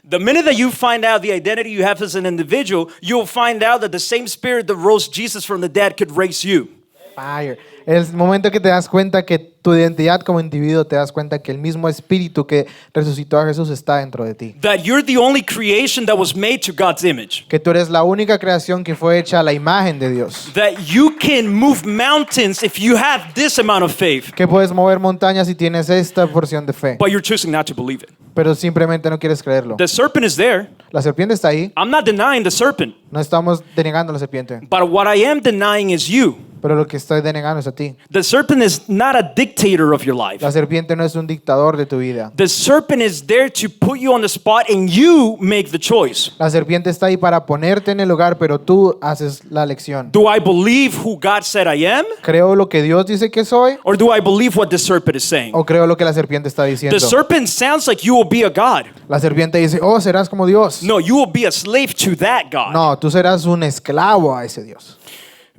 the minute that you find out the identity you have as an individual, you'll find out that the same spirit that rose Jesus from the dead could raise you. fire. El momento que te das cuenta que tu identidad como individuo, te das cuenta que el mismo espíritu que resucitó a Jesús está dentro de ti. That you're the only creation that was made to God's image. Que tú eres la única creación que fue hecha a la imagen de Dios. That you can move mountains if you have this amount of faith, Que puedes mover montañas si tienes esta porción de fe. but you're choosing not to believe it. Pero simplemente no quieres creerlo. The serpent is there. La serpiente está ahí. I'm not denying the serpent, No estamos denegando a la serpiente. but what I am denying is you. Pero lo que estoy denegando es a ti. The serpent is not a dictator of your life. La serpiente no es un dictador de tu vida. The serpent is there to put you on the spot and you make the choice. La serpiente está ahí para ponerte en el lugar, pero tú haces la elección. Do I believe who God said I am? ¿Creo lo que Dios dice que soy? Or do I believe what the serpent is saying? ¿O creo lo que la serpiente está diciendo? The serpent sounds like you will be a God. La serpiente dice, oh, serás como Dios. No, you will be a slave to that God. No, tú serás un esclavo a ese Dios.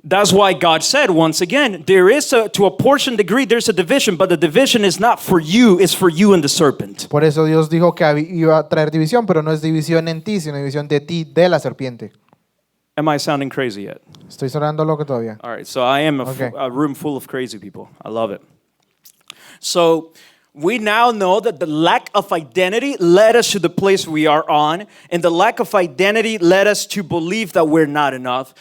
That's why God said, once again, there is to a portion degree, there's a division, but the division is not for you, it's for you and the serpent. Por eso Dios dijo que iba a traer división, pero no es división en ti, sino división de ti, de la serpiente. Am I sounding crazy yet? Estoy sonando loco todavía. All right, so I am Okay. a room full of crazy people. I love it. So we now know that the lack of identity led us to the place we are on, and the lack of identity led us to believe that we're not enough.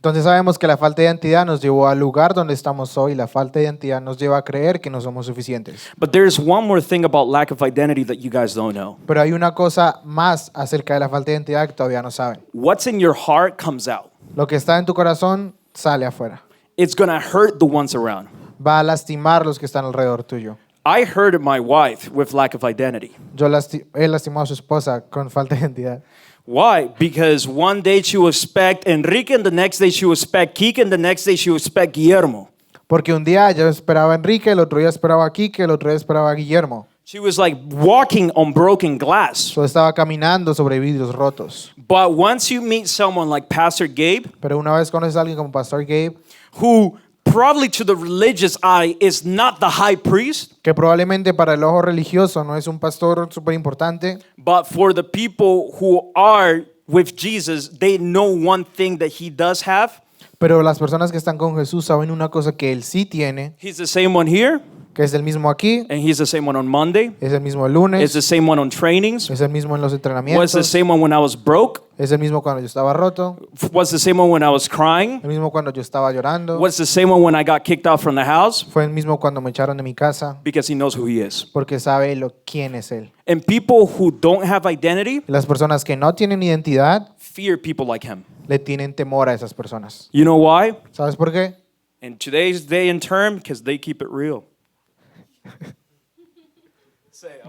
Entonces sabemos que la falta de identidad nos llevó al lugar donde estamos hoy. La falta de identidad nos lleva a creer que no somos suficientes. But there's one more thing about lack of identity that you guys don't know. Pero hay una cosa más acerca de la falta de identidad que todavía no saben. What's in your heart comes out. Lo que está en tu corazón sale afuera. It's going to hurt the ones around. Va a lastimar los que están alrededor tuyo. I hurted my wife with lack of identity. He lastimado a su esposa con falta de identidad. Why? Because one day she will expect Enrique, and the next day she will expect Kike, and the next day she will expect Guillermo. Porque un día yo esperaba a Enrique, el otro día esperaba a Quique, el otro día esperaba a Guillermo. She was like walking on broken glass. Yo estaba caminando sobre vidrios rotos. But once you meet someone like Pastor Gabe, Pero una vez conoces a alguien como Pastor Gabe, who probably to the religious eye is not the high priest, que probablemente para el ojo religioso no es un pastor súper importante, but for the people who are with Jesus, they know one thing that he does have. pero las personas que están con Jesús saben una cosa que Él sí tiene, He's the same one here, que es el mismo aquí, and he's the same one on Monday. es el mismo el It's lunes, the same one on trainings. es el mismo en los Was the entrenamientos, same one when I was broke. es el mismo cuando yo estaba roto, Was the same one when I was crying. el mismo cuando yo estaba llorando, Was the same one when I got kicked out from the house. fue el mismo cuando me echaron de mi casa, Because he knows who he is. porque sabe quién es Él. And people who don't have identity Y las personas que no tienen identidad fear people like him. le tienen temor a esas personas. You know why? ¿Sabes por qué? In today's day and term, because they keep it real.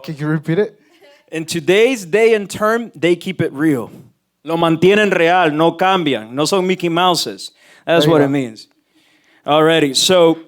Can you repeat it? In today's day and term, they keep it real. Lo mantienen real, no cambian, no son Mickey Mouses. That's There you what go. it means. Alrighty, so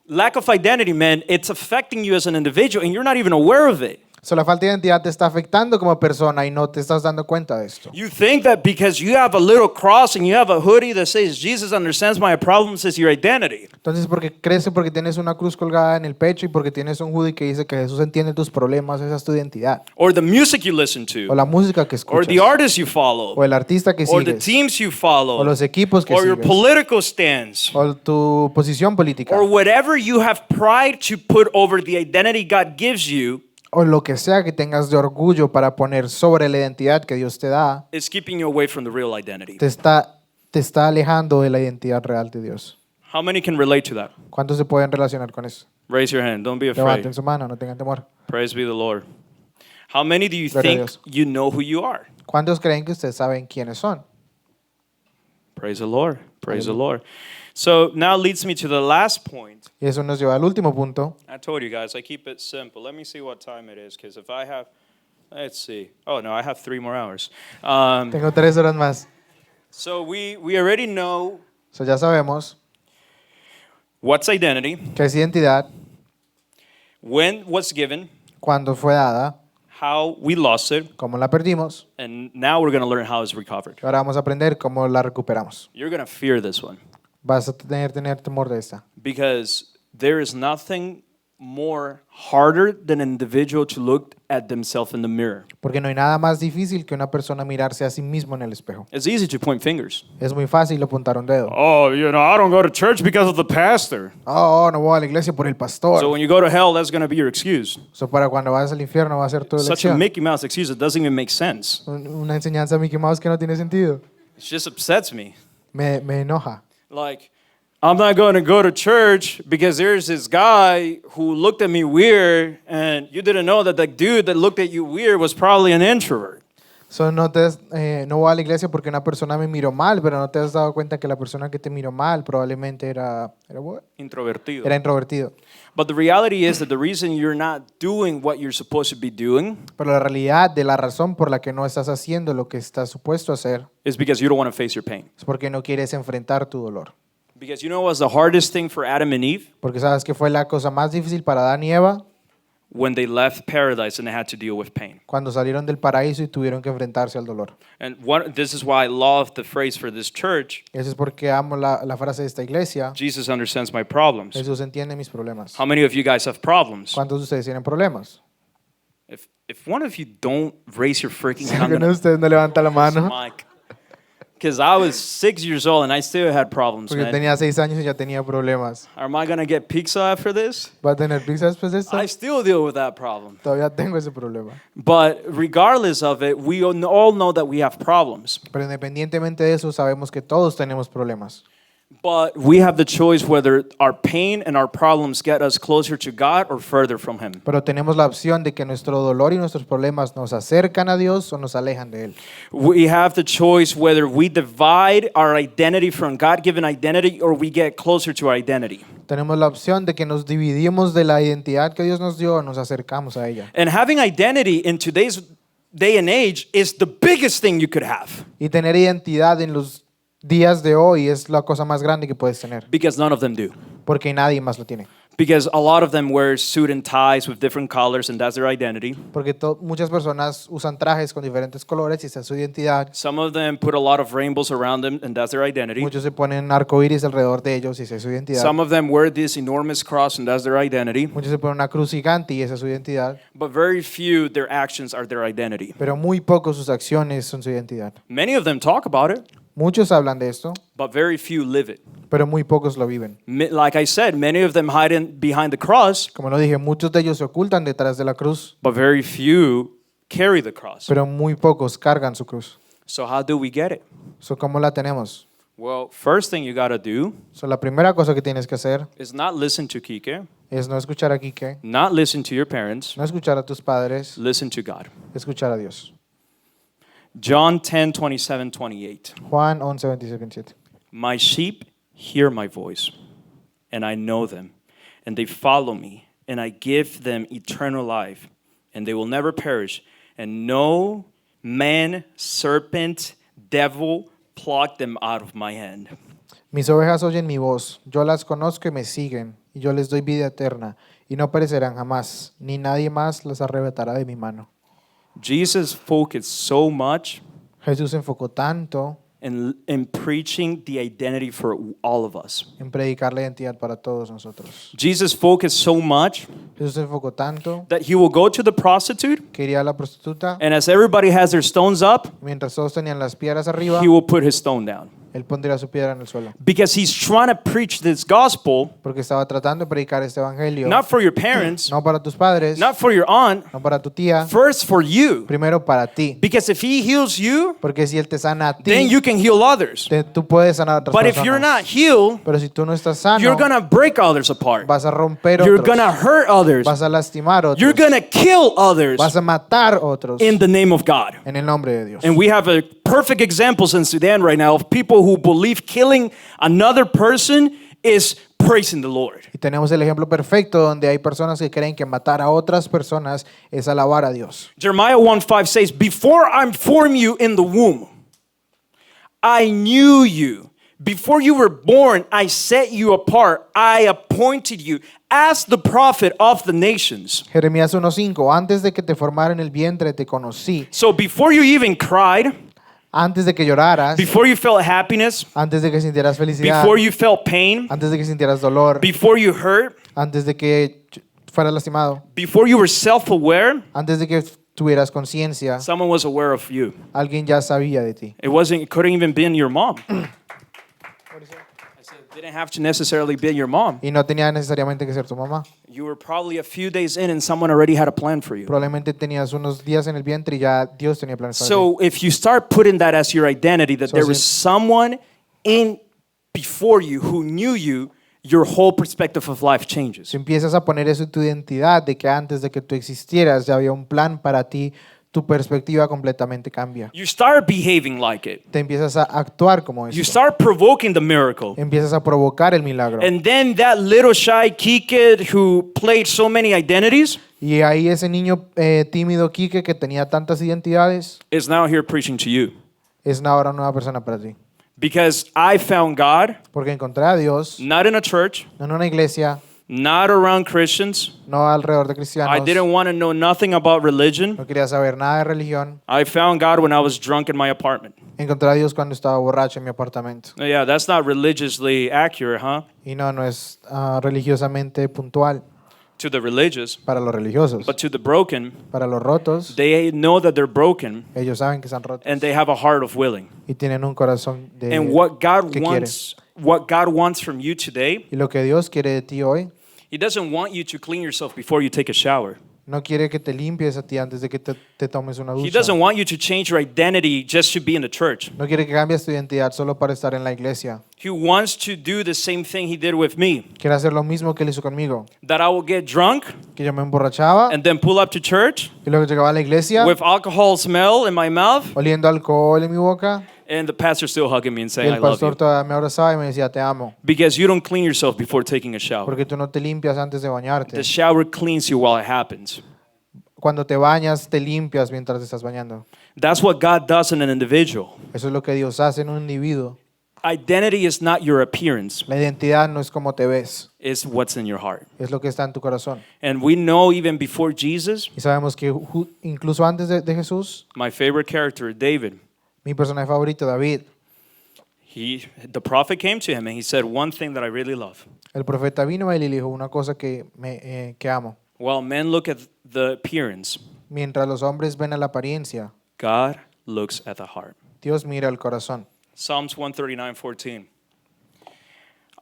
lack of identity, man, it's affecting you as an individual and you're not even aware of it. So, la falta de identidad te está afectando como persona y no te estás dando cuenta de esto. You think that because you have a little cross and you have a hoodie that says Jesus understands my problems is your identity. Entonces, porque crece porque tienes una cruz colgada en el pecho y porque tienes un hoodie que dice que Jesús entiende tus problemas, esa es tu identidad. Or the music you listen O to. la música que Or escuchas. the artists you follow. O el artista que Or the sigues. teams you follow. O los equipos que Or your sigues. political stance. O tu posición política. Or whatever you have pride to put over the identity God gives you O lo que sea que tengas de orgullo para poner sobre la identidad que Dios te da, is keeping you away from the real identity. te está alejando de la identidad real de Dios. How many can relate to that? ¿Cuántos se pueden relacionar con eso? Raise your hand. Don't be afraid. Levanten su mano, no tengan temor. Praise be the Lord. How many do you Gloria a think Dios. you know who you are? ¿Cuántos creen que ustedes saben quiénes son? Praise the Lord. Praise the Lord. So now leads me to the last point. Y eso nos lleva al último punto. I told you guys, I keep it simple. Let me see what time it is, because if I have, let's see. Oh, no, I have 3 more hours. Tengo 3 horas más. So we already know So, ya sabemos what's identity, que es identidad, when was given, cuándo fue dada, how we lost it, cómo la perdimos, and now we're going to learn how it's recovered. y ahora vamos a aprender cómo la recuperamos. You're going to fear this one Vas a tener temor de esta. because there is nothing more harder than an individual to look at themselves in the mirror. Porque no hay nada más difícil que una persona mirarse a sí mismo en el espejo. It's easy to point fingers. Es muy fácil apuntar un dedo. Oh, I don't go to church because of the pastor. No voy a la iglesia por el pastor. So when you go to hell, that's going to be your excuse. So para cuando vayas al infierno va a ser tu Such a elección. Mickey Mouse excuse. It doesn't even make sense. Una enseñanza de Mickey Mouse que no tiene sentido. It just upsets me. Me enoja. Like, I'm not going to go to church because there's this guy who looked at me weird, and you didn't know that the dude that looked at you weird was probably an introvert. So no voy a la iglesia porque una persona me miró mal, pero no te has dado cuenta que la persona que te miró mal probablemente era what? Introvertido. Era introvertido. But the reality is that the reason you're not doing what you're supposed to be doing Pero la realidad de la razón por la que no estás haciendo lo que estás supuesto a hacer is because you don't want to face your pain. es porque no quieres enfrentar tu dolor. Because you know what was the hardest thing for Adam and Eve? Porque sabes que fue la cosa más difícil para Adán y Eva When they left paradise and they had to deal with pain. cuando salieron del paraíso y tuvieron que enfrentarse al dolor. And this is why I love the phrase for this church. Eso es porque amo la frase de esta iglesia. Jesus understands my problems. Jesús entiende mis problemas. How many of you guys have problems? ¿Cuántos de ustedes tienen problemas? If one of you don't raise your freaking Si hand, alguno de ustedes no levanta la mano. because I was 6 years old and I still had problems, Porque man. tenía 6 años y ya tenía problemas. Am I gonna get pizza after this? ¿Va a tener pizza después de esto? I still deal with that problem. Todavía tengo ese problema. But regardless of it, we all know that we have problems. Pero independientemente de eso, sabemos que todos tenemos problemas. But we have the choice whether our pain and our problems get us closer to God or further from Him. Pero tenemos la opción de que nuestro dolor y nuestros problemas nos acercan a Dios o nos alejan de Él. We have the choice whether we divide our identity from God-given identity or we get closer to our identity. Tenemos la opción de que nos dividimos de la identidad que Dios nos dio o nos acercamos a ella. And having identity in today's day and age is the biggest thing you could have Y tener identidad en los días de hoy es la cosa más grande que puedes tener. because none of them do. Porque nadie más lo tiene. Because a lot of them wear suit and ties with different colors and that's their identity. Porque muchas personas usan trajes con diferentes colores y esa es su identidad. Some of them put a lot of rainbows around them and that's their identity. Muchos se ponen arcoíris alrededor de ellos y esa es su identidad. Some of them wear this enormous cross and that's their identity. Muchos se ponen una cruz gigante y esa es su identidad. But very few, their actions are their identity. Pero muy pocos sus acciones son su identidad. Many of them talk about it, Muchos hablan de esto, but very few live it. pero muy pocos lo viven. Like I said, many of them hide behind the cross, Como lo dije, muchos de ellos se ocultan detrás de la cruz, but very few carry the cross. pero muy pocos cargan su cruz. So how do we get it? So, ¿cómo la tenemos? Well, first thing you got to do So, la primera cosa que tienes que hacer is not listen to Kike, es no escuchar a Quique, not listen to your parents, no escuchar a tus padres, listen to God. escuchar a Dios. John 10, 27, 28. Juan 11, 26, 27. My sheep hear my voice, and I know them, and they follow me, and I give them eternal life, and they will never perish, and no man, serpent, devil pluck them out of my hand. Mis ovejas oyen mi voz, yo las conozco y me siguen, y yo les doy vida eterna, y no perecerán jamás, ni nadie más las arrebatará de mi mano. Jesus focused so much Jesús se enfocó tanto in preaching the identity for all of us. en predicar la identidad para todos nosotros. Jesus focused so much Jesús se enfocó tanto that he will go to the prostitute, que iría a la prostituta, and as everybody has their stones up, mientras todos tenían las piedras arriba, he will put his stone down. él pondría su piedra en el suelo. Because he's trying to preach this gospel, Porque estaba tratando de predicar este evangelio, not for your parents, no para tus padres, not for your aunt, no para tu tía, first for you. primero para ti. Because if he heals you, Porque si él te sana a then ti, you can heal others. tú puedes sanar a otras But if you're personas. not healed, Pero si tú no estás sano, you're going to break others apart. vas a romper You're otros, going to hurt others. vas a lastimar otros, You're going to kill others vas a matar otros in the name of God. en el nombre de Dios. And we have a perfect examples in Sudan right now of people who believe killing another person is praising the Lord. Y tenemos el ejemplo perfecto donde hay personas que creen que matar a otras personas es alabar a Dios. Jeremiah 1:5 says, "Before I formed you in the womb, I knew you. Before you were born, I set you apart. I appointed you as the prophet of the nations. Jeremías 1:5, antes de que te formara en el vientre te conocí, So before you even cried, antes de que lloraras, before you felt happiness, antes de que sintieras felicidad, before you felt pain, antes de que sintieras dolor, before you hurt, antes de que fueras lastimado, before you were self-aware, antes de que tuvieras conciencia, someone was aware of you. alguien ya sabía de ti. It couldn't even been your mom. I said, it didn't have to necessarily be your mom. Y no tenía necesariamente que ser tu mamá. You were probably a few days in and someone already had a plan for you. Probablemente tenías unos días en el vientre y ya Dios tenía planes para ti. So if you start putting that as your identity, that So there si- was someone in before you who knew you, your whole perspective of life changes. Si empiezas a poner eso en tu identidad, de que antes de que tú existieras ya había un plan para ti, tu perspectiva completamente cambia. You start behaving like it. Te empiezas a actuar como You eso. start provoking the miracle. Empiezas a provocar el milagro. And then that little shy kid who played so many identities Y ahí ese niño tímido Quique que tenía tantas identidades is now here preaching to you. es ahora una nueva persona para ti. Because I found God Porque encontré a Dios, not in a church, no en una iglesia, not around Christians. no alrededor de I cristianos. didn't want to know nothing about religion. No quería saber nada de religión. I found God when I was drunk in my apartment. Encontré a Dios cuando estaba borracho en mi apartamento. Yeah, that's not religiously accurate, huh? Y no es religiosamente puntual To the religious, para los religiosos. but to the broken, Para los rotos, they know that they're broken ellos saben que están rotos and they have a heart of willing. y tienen un corazón de And what God que wants from you today, Y lo que Dios quiere de ti hoy, He doesn't want you to clean yourself before you take a shower. no quiere que te limpies a ti antes de que te tomes una He ducha. doesn't want you to change your identity just to be in the church. No quiere que cambies tu identidad solo para estar en la iglesia. He wants to do the same thing He did with me. Quiere hacer lo mismo que él hizo conmigo. That I will get drunk Que yo me emborrachaba and then pull up to church y luego llegaba a la iglesia with alcohol smell in my mouth oliendo alcohol en mi boca and the pastor still hugging me and y saying, I el love pastor you. todavía me abrazaba y me decía te amo. Because you don't clean yourself before taking a shower. Porque tú no te limpias antes de bañarte. The shower cleans you while it happens. Cuando te bañas, te limpias mientras te estás bañando. That's what God does in an individual. Eso es lo que Dios hace en un individuo. Identity is not your appearance, La identidad no es como te ves, it's what's in your heart. es lo que está en tu corazón. And we know even before Jesus, Y sabemos que incluso antes de Jesús, my favorite character, David, mi personaje favorito, David, the prophet came to him and he said one thing that I really love. el profeta vino a él y le dijo una cosa que amo. While men look at the appearance, Mientras los hombres ven a la apariencia, God looks at the heart. Dios mira el corazón. Psalms 139:14.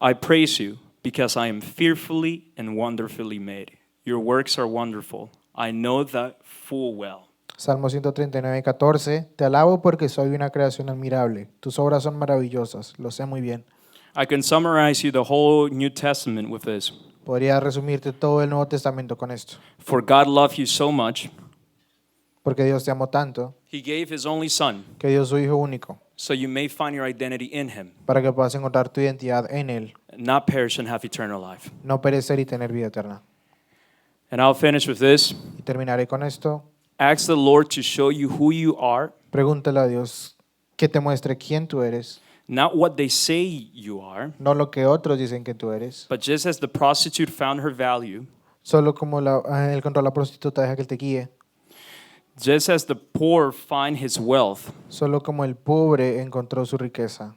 I praise you because I am fearfully and wonderfully made. Your works are wonderful. I know that full well. Salmo 139:14. Te alabo porque soy una creación admirable. Tus obras son maravillosas, lo sé muy bien. I can summarize you the whole New Testament with this. Podría resumirte todo el Nuevo Testamento con esto. For God loved you so much, Porque Dios te amó tanto He gave His only Son, que dio su Hijo único so you may find your identity in Him, para que puedas encontrar tu identidad en Él, not perish and have eternal life. no perecer y tener vida eterna. And I'll finish with this. Y terminaré con esto. Ask the Lord to show you who you are, Pregúntale a Dios que te muestre quién tú eres, not what they say you are, no lo que otros dicen que tú eres. but just as the prostitute found her value, Solo como el control de la prostituta deja que él te guíe. just as the poor find his wealth, Solo como el pobre encontró su riqueza.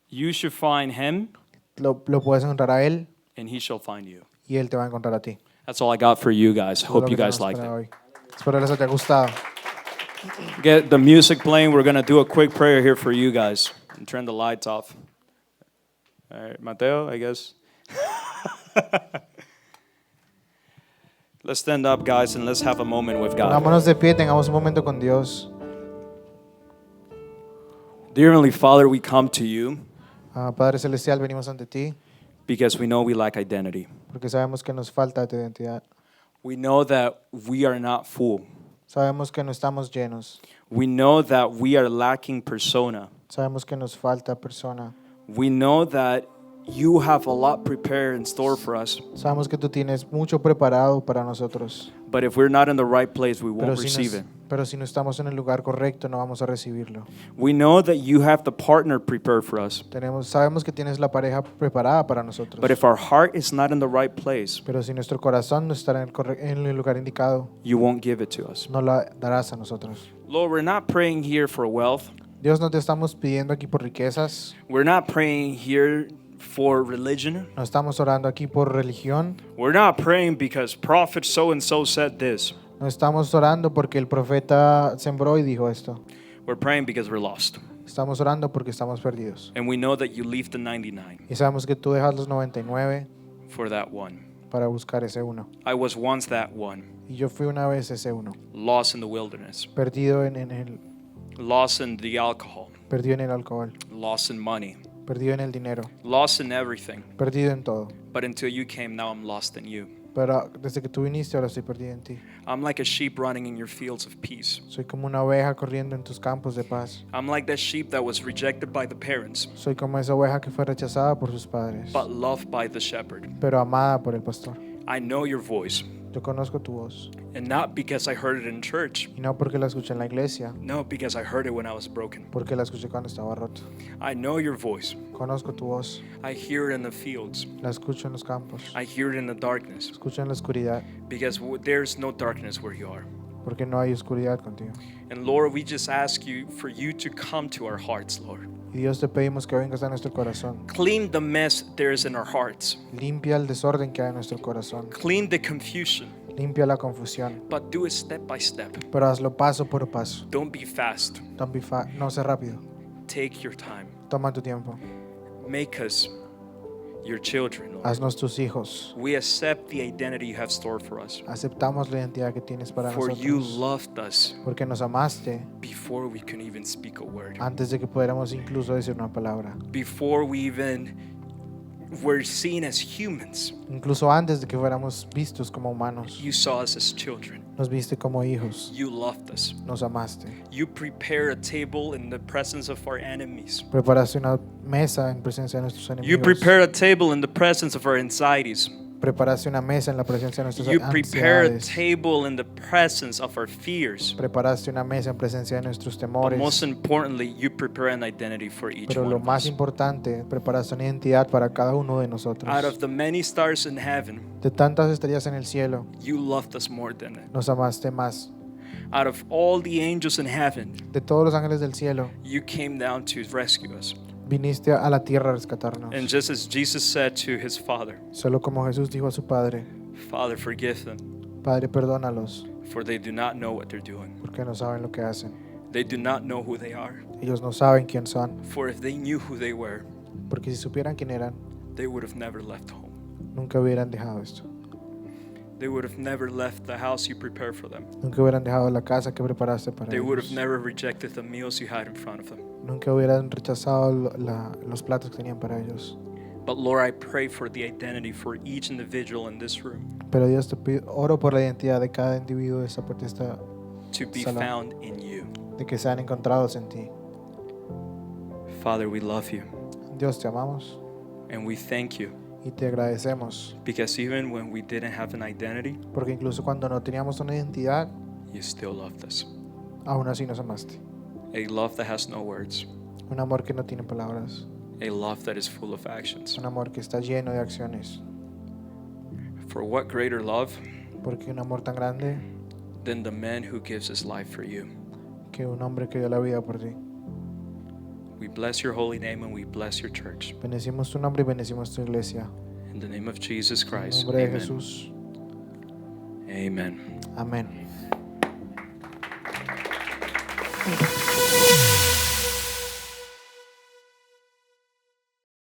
you should find him Lo puedes encontrar a él and he shall find you. y él te va a encontrar a ti. That's all I got for you guys. Eso es lo Hope que you guys tenemos liked para it. hoy. Espero les haya gustado. Get the music playing. We're going to do a quick prayer here for you guys and turn the lights off. All right, Mateo, I guess. Let's stand up, guys, and let's have a moment with God. Pongámonos de pie, tengamos un momento con Dios. Dear Heavenly Father, we come to you Padre Celestial, venimos ante ti because we know we lack identity. porque sabemos que nos falta tu identidad. We know that we are not full. Sabemos que no estamos llenos. We know that we are lacking persona. Sabemos que nos falta persona. We know that you have a lot prepared in store for us. Sabemos que tú tienes mucho preparado para nosotros. But if we're not in the right place, we Pero won't si, receive it. pero si no estamos en el lugar correcto, no vamos a recibirlo. We know that you have the partner prepared for us. Sabemos que tienes la pareja preparada para nosotros. But if our heart is not in the right place, Pero si nuestro corazón no está en el lugar indicado, you won't give it to us. no la darás a nosotros. Lord, we're not praying here for wealth. Dios, no te estamos pidiendo aquí por riquezas, We're not praying here for religion. no estamos orando aquí por religión, We're not praying because prophet so and so said this. no estamos orando porque el profeta sembró y dijo esto. We're praying because we're lost. Estamos orando porque estamos perdidos. And we know that you leave the 99 Y sabemos que tú dejas los 99 for that one. para buscar ese uno. I was once that one, Y yo fui una vez ese uno, lost in the wilderness, perdido lost in the alcohol, perdido en el alcohol, lost in money, perdido en el dinero, lost in everything. perdido en todo. But until you came, now I'm lost in you. Pero desde que tú viniste, ahora estoy perdido en ti. I'm like a sheep running in your fields of peace. Soy como una oveja corriendo en tus campos de paz. I'm like that sheep that was rejected by the parents, Soy como esa oveja que fue rechazada por sus padres, but loved by the shepherd. pero amada por el pastor. I know your voice, Yo conozco tu voz. and not because I heard it in church. Y no porque la escuché en la iglesia, No, because I heard it when I was broken. porque la escuché cuando estaba roto. I know your voice. Conozco tu voz. I hear it in the fields. La escucho en los campos. I hear it in the darkness, Escucho en la oscuridad, because there's no darkness where you are. porque no hay oscuridad contigo. And Lord, we just ask you for you to come to our hearts, Lord. Y Dios, te pedimos que vengas a nuestro corazón. Clean the mess there is in our hearts. Limpia el desorden que hay en nuestro corazón. Clean the confusion, Limpia la confusión. but do it step by step. Pero hazlo paso por paso. Don't be fast. No sé rápido. Take your time. Toma tu tiempo. Make us your children, Lord. Haznos tus hijos. We accept the identity you have stored for us. Aceptamos la identidad que tienes para For you nosotros. loved us Porque nos amaste before we could even speak a word. antes de que pudiéramos incluso decir una palabra. Before we even were seen as humans. Incluso antes de que fuéramos vistos como humanos. You saw us as children. Nos viste como hijos. You loved us. Nos amaste. You prepared a table in the presence of our enemies. Preparaste una mesa en presencia de nuestros You enemigos. prepared a table in the presence of our anxieties. Preparaste una mesa en la presencia de nuestras You prepared a ansiedades. table in the presence of our fears. Preparaste una mesa en presencia de nuestros But temores. most importantly, you prepare an identity for each Pero one lo of más us. importante, preparaste una identidad para cada uno de nosotros. Out of the many stars in heaven, De tantas estrellas en el cielo, you loved us more than it. nos amaste más. Out of all the angels in heaven, De todos los ángeles del cielo, you came down to rescue us. viniste a la tierra a rescatarnos. And just as Jesus said to his Father, Solo como Jesús dijo a su Padre, Father, forgive them, Padre, perdónalos, for they do not know what they're doing. porque no saben lo que hacen. They do not know who they are. Ellos no saben quién son, For if they knew who they were, porque si supieran quién eran, they would have never left home. nunca hubieran dejado esto. They would have never left the house you prepared for them. Nunca hubieran dejado la casa que preparaste para They would have ellos. never rejected the meals you had in front of them. Nunca hubieran rechazado los platos que tenían para ellos. But Lord, I pray for the identity for each individual in this room Pero Dios, te pido, oro por la identidad de cada individuo de esta parte to be Salón. found in you. de que sean encontrados en ti. Father, we love you Dios, te amamos and we thank you y te agradecemos, because even when we didn't have an identity, porque incluso cuando no teníamos una identidad, you still loved us. aún así nos amaste. A love that has no words, Un amor que no tiene palabras, a love that is full of actions. un amor que está lleno de acciones. For what greater love Porque un amor tan grande than the man who gives his life for you? que un hombre que dio la vida por ti. We bless your holy name and we bless your church. Bendecimos tu nombre y bendecimos tu iglesia. In the name of Jesus En Christ. nombre de Amen. Jesús. Amen. Amén.